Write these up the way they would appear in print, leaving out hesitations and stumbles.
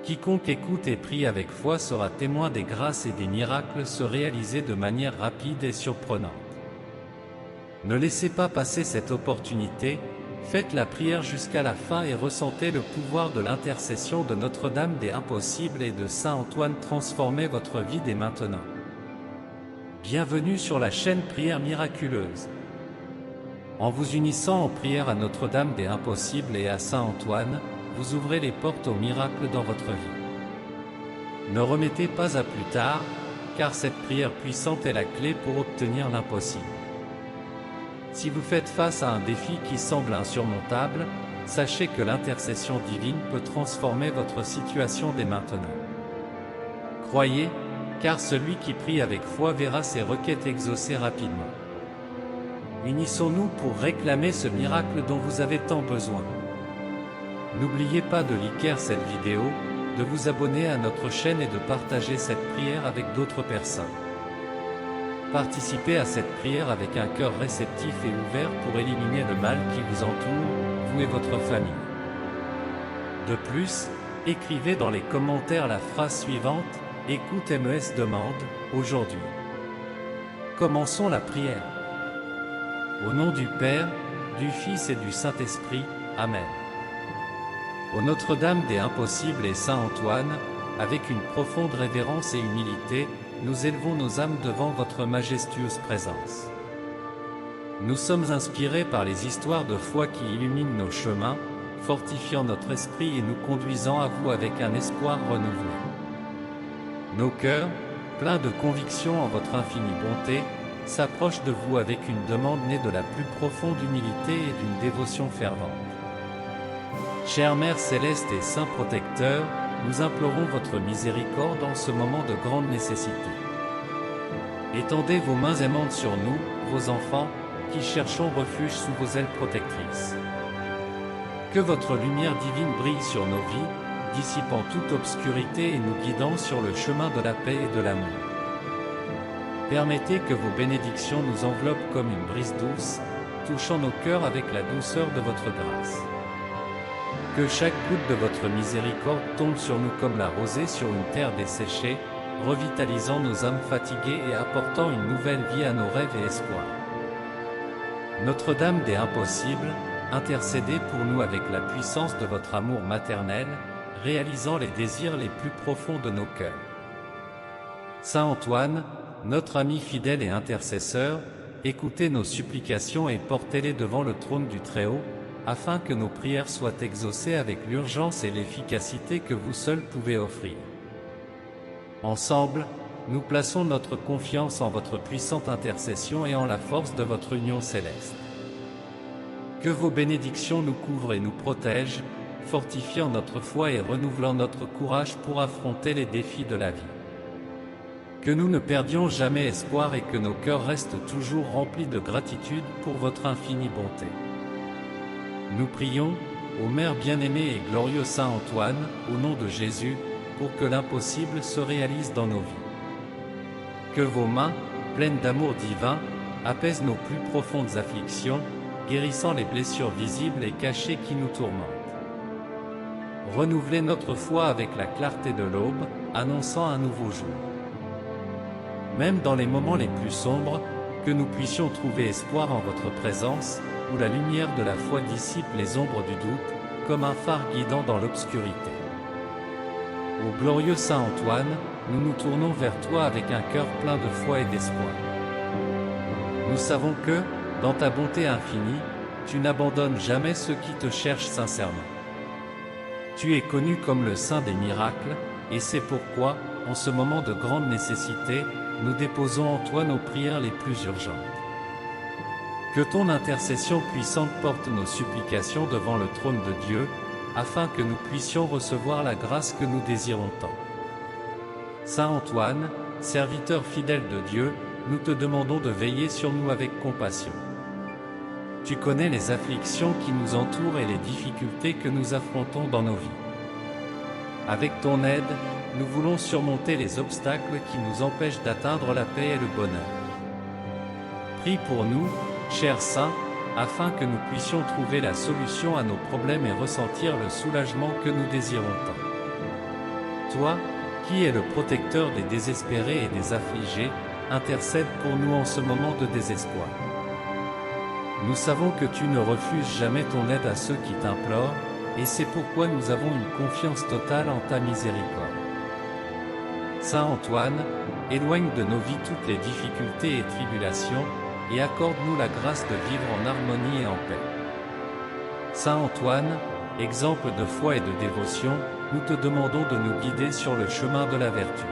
Quiconque écoute et prie avec foi sera témoin des grâces et des miracles se réaliser de manière rapide et surprenante. Ne laissez pas passer cette opportunité, faites la prière jusqu'à la fin et ressentez le pouvoir de l'intercession de Notre-Dame des Impossibles et de Saint Antoine transformer votre vie dès maintenant. Bienvenue sur la chaîne Prière Miraculeuse. En vous unissant en prière à Notre-Dame des Impossibles et à Saint Antoine, vous ouvrez les portes aux miracles dans votre vie. Ne remettez pas à plus tard, car cette prière puissante est la clé pour obtenir l'impossible. Si vous faites face à un défi qui semble insurmontable, sachez que l'intercession divine peut transformer votre situation dès maintenant. Croyez, car celui qui prie avec foi verra ses requêtes exaucées rapidement. Unissons-nous pour réclamer ce miracle dont vous avez tant besoin. N'oubliez pas de liker cette vidéo, de vous abonner à notre chaîne et de partager cette prière avec d'autres personnes. Participez à cette prière avec un cœur réceptif et ouvert pour éliminer le mal qui vous entoure, vous et votre famille. De plus, écrivez dans les commentaires la phrase suivante, « Écoute MES demande, aujourd'hui ». Commençons la prière. Au nom du Père, du Fils et du Saint-Esprit, Amen. Ô Notre-Dame des Impossibles et Saint Antoine, avec une profonde révérence et humilité, nous élevons nos âmes devant votre majestueuse présence. Nous sommes inspirés par les histoires de foi qui illuminent nos chemins, fortifiant notre esprit et nous conduisant à vous avec un espoir renouvelé. Nos cœurs, pleins de conviction en votre infinie bonté, s'approchent de vous avec une demande née de la plus profonde humilité et d'une dévotion fervente. Chère Mère Céleste et Saint Protecteur, nous implorons votre miséricorde en ce moment de grande nécessité. Étendez vos mains aimantes sur nous, vos enfants, qui cherchons refuge sous vos ailes protectrices. Que votre lumière divine brille sur nos vies, dissipant toute obscurité et nous guidant sur le chemin de la paix et de l'amour. Permettez que vos bénédictions nous enveloppent comme une brise douce, touchant nos cœurs avec la douceur de votre grâce. Que chaque goutte de votre miséricorde tombe sur nous comme la rosée sur une terre desséchée, revitalisant nos âmes fatiguées et apportant une nouvelle vie à nos rêves et espoirs. Notre-Dame des Impossibles, intercédez pour nous avec la puissance de votre amour maternel, réalisant les désirs les plus profonds de nos cœurs. Saint Antoine, notre ami fidèle et intercesseur, écoutez nos supplications et portez-les devant le trône du Très-Haut, afin que nos prières soient exaucées avec l'urgence et l'efficacité que vous seul pouvez offrir. Ensemble, nous plaçons notre confiance en votre puissante intercession et en la force de votre union céleste. Que vos bénédictions nous couvrent et nous protègent, fortifiant notre foi et renouvelant notre courage pour affronter les défis de la vie. Que nous ne perdions jamais espoir et que nos cœurs restent toujours remplis de gratitude pour votre infinie bonté. Nous prions, ô Mère bien-aimée et glorieux Saint Antoine, au nom de Jésus, pour que l'impossible se réalise dans nos vies. Que vos mains, pleines d'amour divin, apaisent nos plus profondes afflictions, guérissant les blessures visibles et cachées qui nous tourmentent. Renouvelez notre foi avec la clarté de l'aube, annonçant un nouveau jour. Même dans les moments les plus sombres, que nous puissions trouver espoir en votre présence, où la lumière de la foi dissipe les ombres du doute, comme un phare guidant dans l'obscurité. Ô glorieux Saint Antoine, nous nous tournons vers toi avec un cœur plein de foi et d'espoir. Nous savons que, dans ta bonté infinie, tu n'abandonnes jamais ceux qui te cherchent sincèrement. Tu es connu comme le Saint des miracles, et c'est pourquoi, en ce moment de grande nécessité, nous déposons en toi nos prières les plus urgentes. Que ton intercession puissante porte nos supplications devant le trône de Dieu, afin que nous puissions recevoir la grâce que nous désirons tant. Saint Antoine, serviteur fidèle de Dieu, nous te demandons de veiller sur nous avec compassion. Tu connais les afflictions qui nous entourent et les difficultés que nous affrontons dans nos vies. Avec ton aide, nous voulons surmonter les obstacles qui nous empêchent d'atteindre la paix et le bonheur. Prie pour nous, cher Saint, afin que nous puissions trouver la solution à nos problèmes et ressentir le soulagement que nous désirons tant. Toi, qui es le protecteur des désespérés et des affligés, intercède pour nous en ce moment de désespoir. Nous savons que tu ne refuses jamais ton aide à ceux qui t'implorent, et c'est pourquoi nous avons une confiance totale en ta miséricorde. Saint Antoine, éloigne de nos vies toutes les difficultés et tribulations, et accorde-nous la grâce de vivre en harmonie et en paix. Saint Antoine, exemple de foi et de dévotion, nous te demandons de nous guider sur le chemin de la vertu.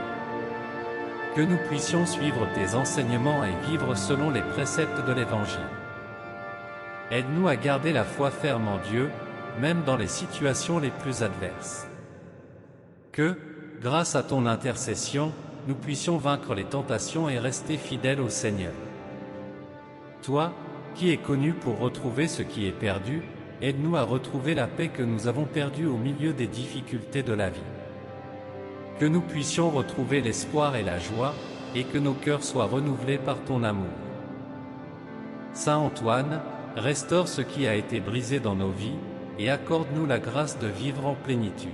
Que nous puissions suivre tes enseignements et vivre selon les préceptes de l'Évangile. Aide-nous à garder la foi ferme en Dieu, même dans les situations les plus adverses. Que, grâce à ton intercession, nous puissions vaincre les tentations et rester fidèles au Seigneur. Toi, qui es connu pour retrouver ce qui est perdu, aide-nous à retrouver la paix que nous avons perdue au milieu des difficultés de la vie. Que nous puissions retrouver l'espoir et la joie, et que nos cœurs soient renouvelés par ton amour. Saint Antoine, restaure ce qui a été brisé dans nos vies, et accorde-nous la grâce de vivre en plénitude.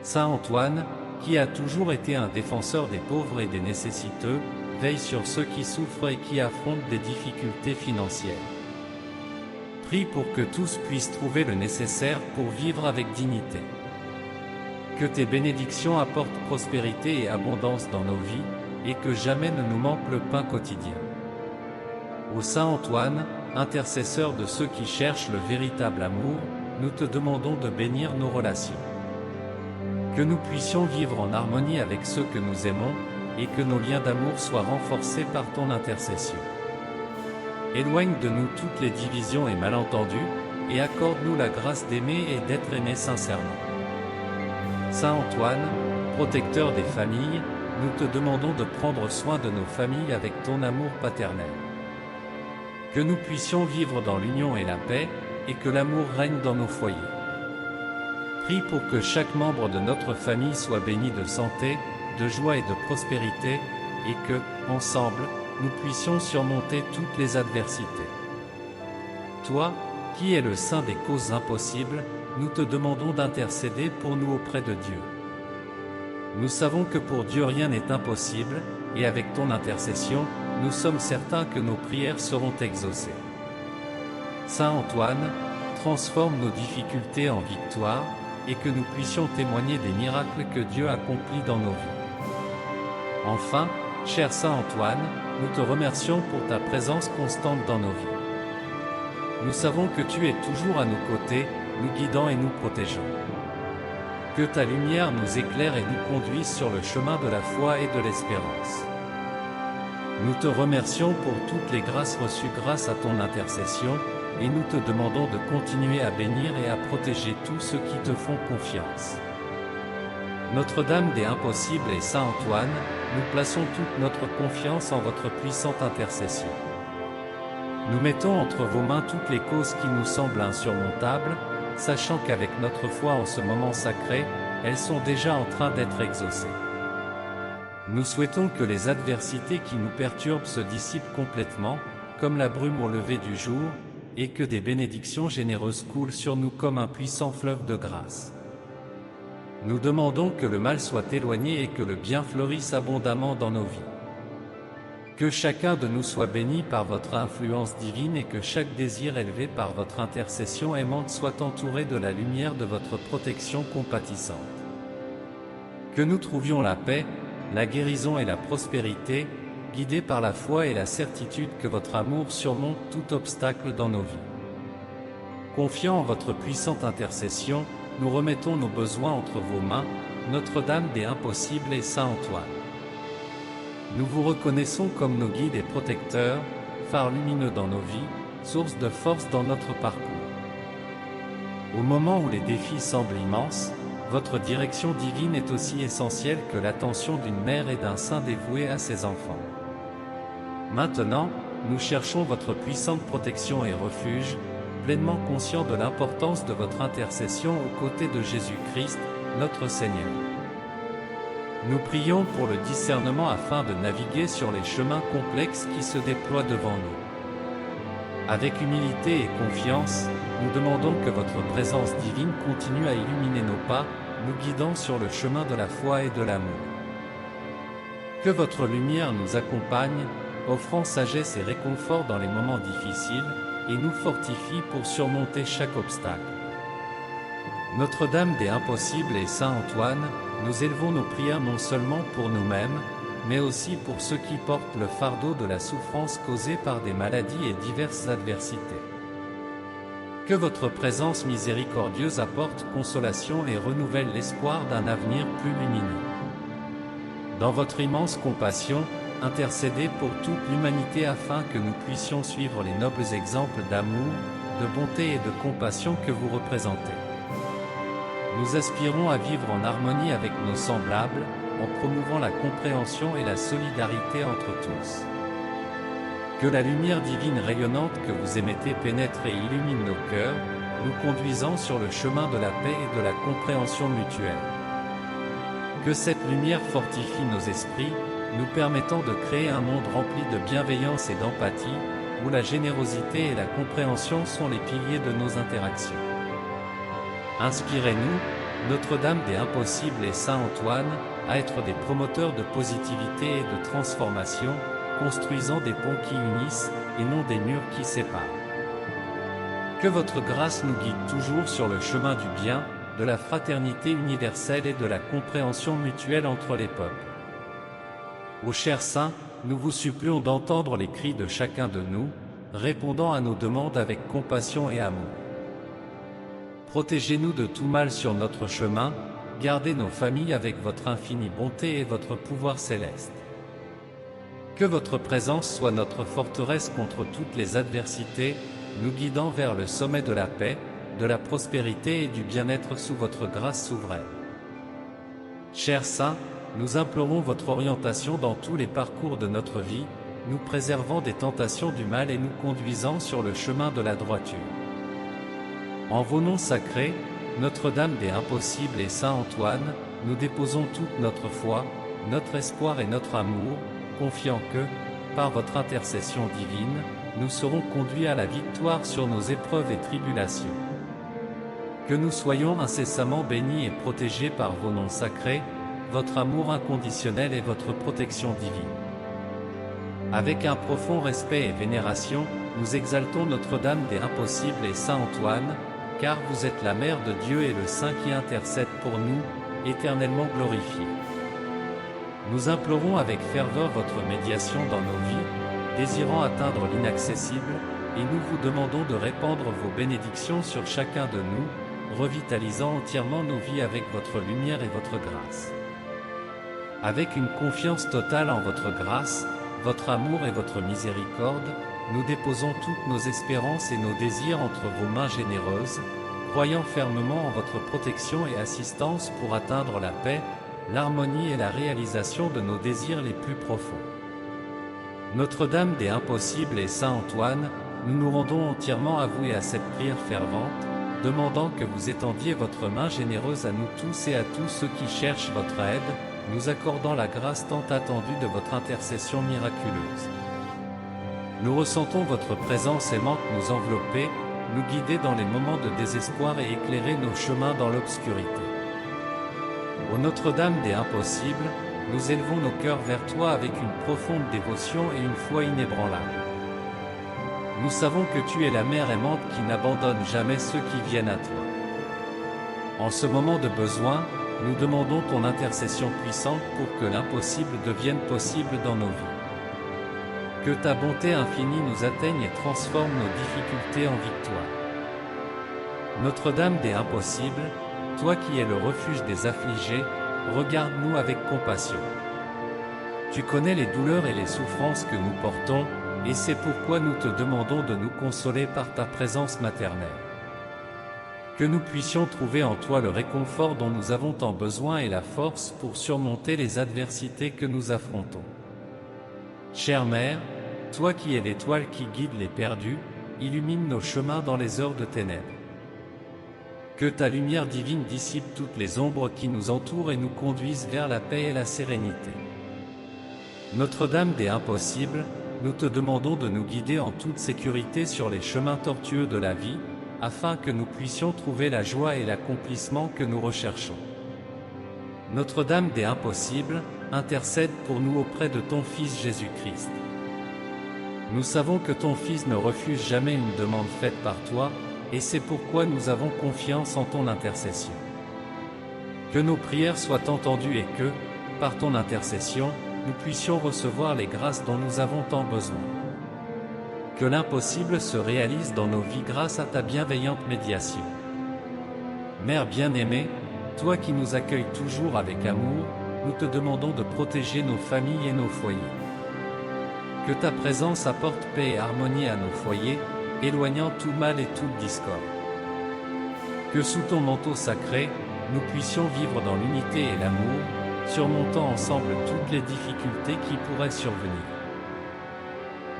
Saint Antoine, qui a toujours été un défenseur des pauvres et des nécessiteux, veille sur ceux qui souffrent et qui affrontent des difficultés financières. Prie pour que tous puissent trouver le nécessaire pour vivre avec dignité. Que tes bénédictions apportent prospérité et abondance dans nos vies, et que jamais ne nous manque le pain quotidien. Ô Saint Antoine, intercesseur de ceux qui cherchent le véritable amour, nous te demandons de bénir nos relations. Que nous puissions vivre en harmonie avec ceux que nous aimons, et que nos liens d'amour soient renforcés par ton intercession. Éloigne de nous toutes les divisions et malentendus, et accorde-nous la grâce d'aimer et d'être aimés sincèrement. Saint Antoine, protecteur des familles, nous te demandons de prendre soin de nos familles avec ton amour paternel. Que nous puissions vivre dans l'union et la paix, et que l'amour règne dans nos foyers. Prie pour que chaque membre de notre famille soit béni de santé, de joie et de prospérité, et que, ensemble, nous puissions surmonter toutes les adversités. Toi, qui es le saint des causes impossibles, nous te demandons d'intercéder pour nous auprès de Dieu. Nous savons que pour Dieu rien n'est impossible, et avec ton intercession, nous sommes certains que nos prières seront exaucées. Saint Antoine, transforme nos difficultés en victoire, et que nous puissions témoigner des miracles que Dieu accomplit dans nos vies. Enfin, cher Saint Antoine, nous te remercions pour ta présence constante dans nos vies. Nous savons que tu es toujours à nos côtés, nous guidant et nous protégeant. Que ta lumière nous éclaire et nous conduise sur le chemin de la foi et de l'espérance. Nous te remercions pour toutes les grâces reçues grâce à ton intercession, et nous te demandons de continuer à bénir et à protéger tous ceux qui te font confiance. Notre-Dame des Impossibles et Saint Antoine, nous plaçons toute notre confiance en votre puissante intercession. Nous mettons entre vos mains toutes les causes qui nous semblent insurmontables, sachant qu'avec notre foi en ce moment sacré, elles sont déjà en train d'être exaucées. Nous souhaitons que les adversités qui nous perturbent se dissipent complètement, comme la brume au lever du jour, et que des bénédictions généreuses coulent sur nous comme un puissant fleuve de grâce. Nous demandons que le mal soit éloigné et que le bien fleurisse abondamment dans nos vies. Que chacun de nous soit béni par votre influence divine et que chaque désir élevé par votre intercession aimante soit entouré de la lumière de votre protection compatissante. Que nous trouvions la paix, la guérison et la prospérité, guidés par la foi et la certitude que votre amour surmonte tout obstacle dans nos vies. Confiant en votre puissante intercession, nous remettons nos besoins entre vos mains, Notre-Dame des Impossibles et Saint Antoine. Nous vous reconnaissons comme nos guides et protecteurs, phare lumineux dans nos vies, source de force dans notre parcours. Au moment où les défis semblent immenses, votre direction divine est aussi essentielle que l'attention d'une mère et d'un saint dévoué à ses enfants. Maintenant, nous cherchons votre puissante protection et refuge, pleinement conscients de l'importance de votre intercession aux côtés de Jésus-Christ, notre Seigneur. Nous prions pour le discernement afin de naviguer sur les chemins complexes qui se déploient devant nous. Avec humilité et confiance, nous demandons que votre présence divine continue à illuminer nos pas, nous guidant sur le chemin de la foi et de l'amour. Que votre lumière nous accompagne, offrant sagesse et réconfort dans les moments difficiles, et nous fortifie pour surmonter chaque obstacle. Notre-Dame des Impossibles et Saint Antoine, nous élevons nos prières non seulement pour nous-mêmes, mais aussi pour ceux qui portent le fardeau de la souffrance causée par des maladies et diverses adversités. Que votre présence miséricordieuse apporte consolation et renouvelle l'espoir d'un avenir plus lumineux. Dans votre immense compassion, intercédez pour toute l'humanité afin que nous puissions suivre les nobles exemples d'amour, de bonté et de compassion que vous représentez. Nous aspirons à vivre en harmonie avec nos semblables, en promouvant la compréhension et la solidarité entre tous. Que la lumière divine rayonnante que vous émettez pénètre et illumine nos cœurs, nous conduisant sur le chemin de la paix et de la compréhension mutuelle. Que cette lumière fortifie nos esprits, nous permettant de créer un monde rempli de bienveillance et d'empathie, où la générosité et la compréhension sont les piliers de nos interactions. Inspirez-nous, Notre-Dame des Impossibles et Saint Antoine, à être des promoteurs de positivité et de transformation, construisant des ponts qui unissent, et non des murs qui séparent. Que votre grâce nous guide toujours sur le chemin du bien, de la fraternité universelle et de la compréhension mutuelle entre les peuples. Ô chers saints, nous vous supplions d'entendre les cris de chacun de nous, répondant à nos demandes avec compassion et amour. Protégez-nous de tout mal sur notre chemin, gardez nos familles avec votre infinie bonté et votre pouvoir céleste. Que votre présence soit notre forteresse contre toutes les adversités, nous guidant vers le sommet de la paix, de la prospérité et du bien-être sous votre grâce souveraine. Chers saints, nous implorons votre orientation dans tous les parcours de notre vie, nous préservant des tentations du mal et nous conduisant sur le chemin de la droiture. En vos noms sacrés, Notre-Dame des Impossibles et Saint Antoine, nous déposons toute notre foi, notre espoir et notre amour, confiant que, par votre intercession divine, nous serons conduits à la victoire sur nos épreuves et tribulations. Que nous soyons incessamment bénis et protégés par vos noms sacrés, votre amour inconditionnel et votre protection divine. Avec un profond respect et vénération, nous exaltons Notre-Dame des Impossibles et Saint Antoine, car vous êtes la Mère de Dieu et le Saint qui intercède pour nous, éternellement glorifié. Nous implorons avec ferveur votre médiation dans nos vies, désirant atteindre l'inaccessible, et nous vous demandons de répandre vos bénédictions sur chacun de nous, revitalisant entièrement nos vies avec votre lumière et votre grâce. Avec une confiance totale en votre grâce, votre amour et votre miséricorde, nous déposons toutes nos espérances et nos désirs entre vos mains généreuses, croyant fermement en votre protection et assistance pour atteindre la paix, l'harmonie et la réalisation de nos désirs les plus profonds. Notre-Dame des Impossibles et Saint Antoine, nous nous rendons entièrement à vous et à cette prière fervente, demandant que vous étendiez votre main généreuse à nous tous et à tous ceux qui cherchent votre aide, nous accordant la grâce tant attendue de votre intercession miraculeuse. Nous ressentons votre présence aimante nous envelopper, nous guider dans les moments de désespoir et éclairer nos chemins dans l'obscurité. Ô Notre-Dame des Impossibles, nous élevons nos cœurs vers toi avec une profonde dévotion et une foi inébranlable. Nous savons que tu es la mère aimante qui n'abandonne jamais ceux qui viennent à toi. En ce moment de besoin, nous demandons ton intercession puissante pour que l'impossible devienne possible dans nos vies. Que ta bonté infinie nous atteigne et transforme nos difficultés en victoire. Notre-Dame des Impossibles, toi qui es le refuge des affligés, regarde-nous avec compassion. Tu connais les douleurs et les souffrances que nous portons, et c'est pourquoi nous te demandons de nous consoler par ta présence maternelle. Que nous puissions trouver en toi le réconfort dont nous avons tant besoin et la force pour surmonter les adversités que nous affrontons. Chère Mère, toi qui es l'étoile qui guide les perdus, illumine nos chemins dans les heures de ténèbres. Que ta lumière divine dissipe toutes les ombres qui nous entourent et nous conduise vers la paix et la sérénité. Notre-Dame des Impossibles, nous te demandons de nous guider en toute sécurité sur les chemins tortueux de la vie, afin que nous puissions trouver la joie et l'accomplissement que nous recherchons. Notre-Dame des Impossibles, intercède pour nous auprès de ton Fils Jésus-Christ. Nous savons que ton Fils ne refuse jamais une demande faite par toi, et c'est pourquoi nous avons confiance en ton intercession. Que nos prières soient entendues et que, par ton intercession, nous puissions recevoir les grâces dont nous avons tant besoin. Que l'impossible se réalise dans nos vies grâce à ta bienveillante médiation. Mère bien-aimée, toi qui nous accueilles toujours avec amour, nous te demandons de protéger nos familles et nos foyers. Que ta présence apporte paix et harmonie à nos foyers, éloignant tout mal et toute discorde. Que sous ton manteau sacré, nous puissions vivre dans l'unité et l'amour, surmontant ensemble toutes les difficultés qui pourraient survenir.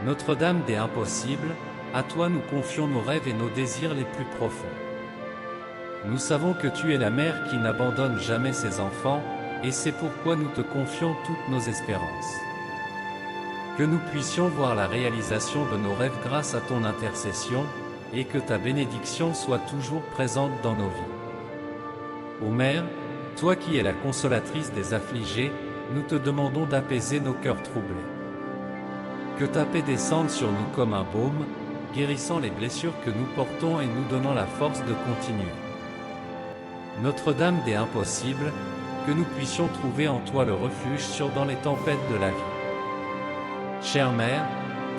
Notre-Dame des Impossibles, à toi nous confions nos rêves et nos désirs les plus profonds. Nous savons que tu es la mère qui n'abandonne jamais ses enfants, et c'est pourquoi nous te confions toutes nos espérances. Que nous puissions voir la réalisation de nos rêves grâce à ton intercession, et que ta bénédiction soit toujours présente dans nos vies. Ô Mère, toi qui es la consolatrice des affligés, nous te demandons d'apaiser nos cœurs troublés. Que ta paix descende sur nous comme un baume, guérissant les blessures que nous portons et nous donnant la force de continuer. Notre-Dame des Impossibles, que nous puissions trouver en toi le refuge dans les tempêtes de la vie. Chère Mère,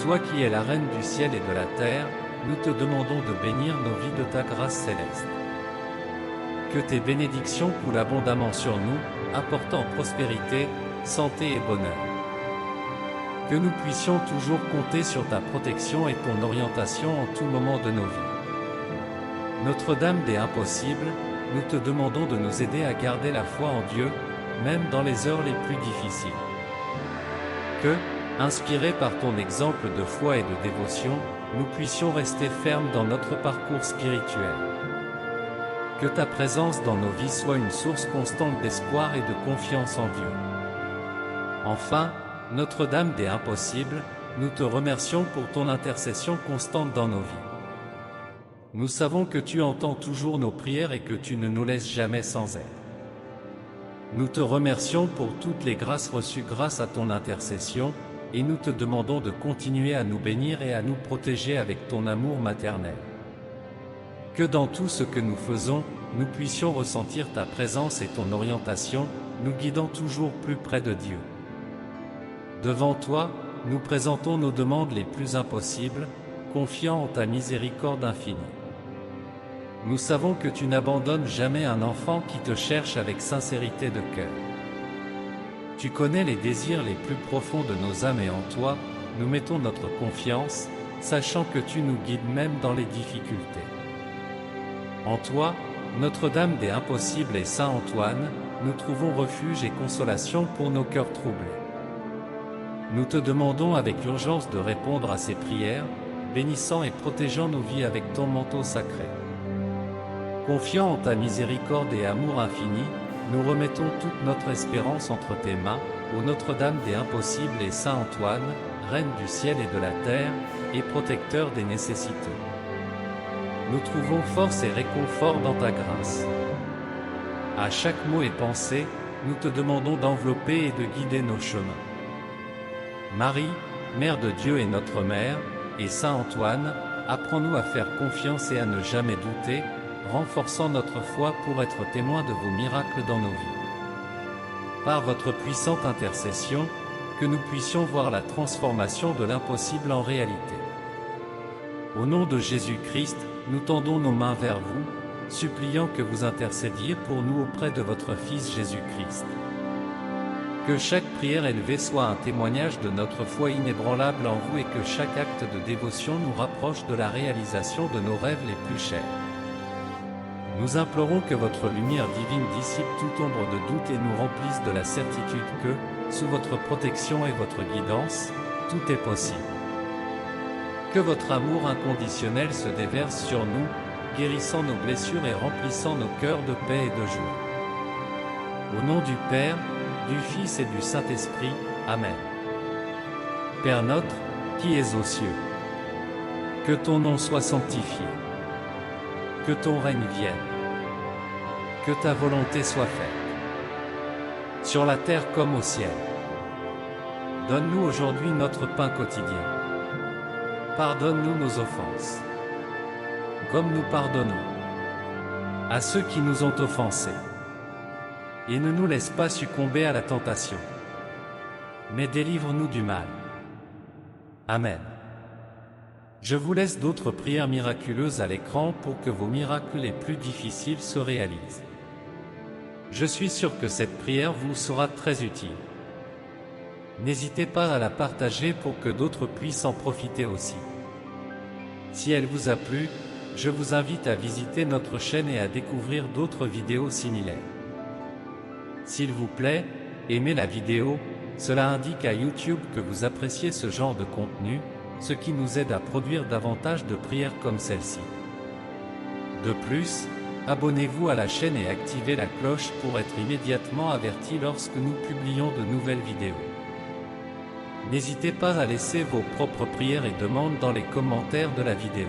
toi qui es la Reine du ciel et de la terre, nous te demandons de bénir nos vies de ta grâce céleste. Que tes bénédictions coulent abondamment sur nous, apportant prospérité, santé et bonheur. Que nous puissions toujours compter sur ta protection et ton orientation en tout moment de nos vies. Notre-Dame des Impossibles, nous te demandons de nous aider à garder la foi en Dieu, même dans les heures les plus difficiles. Que, inspirés par ton exemple de foi et de dévotion, nous puissions rester fermes dans notre parcours spirituel. Que ta présence dans nos vies soit une source constante d'espoir et de confiance en Dieu. Enfin, Notre-Dame des Impossibles, nous te remercions pour ton intercession constante dans nos vies. Nous savons que tu entends toujours nos prières et que tu ne nous laisses jamais sans aide. Nous te remercions pour toutes les grâces reçues grâce à ton intercession, et nous te demandons de continuer à nous bénir et à nous protéger avec ton amour maternel. Que dans tout ce que nous faisons, nous puissions ressentir ta présence et ton orientation, nous guidant toujours plus près de Dieu. Devant toi, nous présentons nos demandes les plus impossibles, confiant en ta miséricorde infinie. Nous savons que tu n'abandonnes jamais un enfant qui te cherche avec sincérité de cœur. Tu connais les désirs les plus profonds de nos âmes et en toi, nous mettons notre confiance, sachant que tu nous guides même dans les difficultés. En toi, Notre-Dame des Impossibles et Saint Antoine, nous trouvons refuge et consolation pour nos cœurs troublés. Nous te demandons avec urgence de répondre à ces prières, bénissant et protégeant nos vies avec ton manteau sacré. Confiant en ta miséricorde et amour infini, nous remettons toute notre espérance entre tes mains, ô Notre-Dame des Impossibles et Saint Antoine, Reine du ciel et de la terre, et protecteur des nécessiteux. Nous trouvons force et réconfort dans ta grâce. À chaque mot et pensée, nous te demandons d'envelopper et de guider nos chemins. Marie, Mère de Dieu et notre Mère, et Saint Antoine, apprends-nous à faire confiance et à ne jamais douter, renforçant notre foi pour être témoins de vos miracles dans nos vies. Par votre puissante intercession, que nous puissions voir la transformation de l'impossible en réalité. Au nom de Jésus-Christ, nous tendons nos mains vers vous, suppliant que vous intercédiez pour nous auprès de votre Fils Jésus-Christ. Que chaque prière élevée soit un témoignage de notre foi inébranlable en vous et que chaque acte de dévotion nous rapproche de la réalisation de nos rêves les plus chers. Nous implorons que votre lumière divine dissipe toute ombre de doute et nous remplisse de la certitude que, sous votre protection et votre guidance, tout est possible. Que votre amour inconditionnel se déverse sur nous, guérissant nos blessures et remplissant nos cœurs de paix et de joie. Au nom du Père, du Fils et du Saint-Esprit, Amen. Père notre, qui es aux cieux, que ton nom soit sanctifié, que ton règne vienne, que ta volonté soit faite, sur la terre comme au ciel. Donne-nous aujourd'hui notre pain quotidien. Pardonne-nous nos offenses, comme nous pardonnons à ceux qui nous ont offensés. Et ne nous laisse pas succomber à la tentation, mais délivre-nous du mal. Amen. Je vous laisse d'autres prières miraculeuses à l'écran pour que vos miracles les plus difficiles se réalisent. Je suis sûr que cette prière vous sera très utile. N'hésitez pas à la partager pour que d'autres puissent en profiter aussi. Si elle vous a plu, je vous invite à visiter notre chaîne et à découvrir d'autres vidéos similaires. S'il vous plaît, aimez la vidéo, cela indique à YouTube que vous appréciez ce genre de contenu, ce qui nous aide à produire davantage de prières comme celle-ci. De plus, abonnez-vous à la chaîne et activez la cloche pour être immédiatement averti lorsque nous publions de nouvelles vidéos. N'hésitez pas à laisser vos propres prières et demandes dans les commentaires de la vidéo.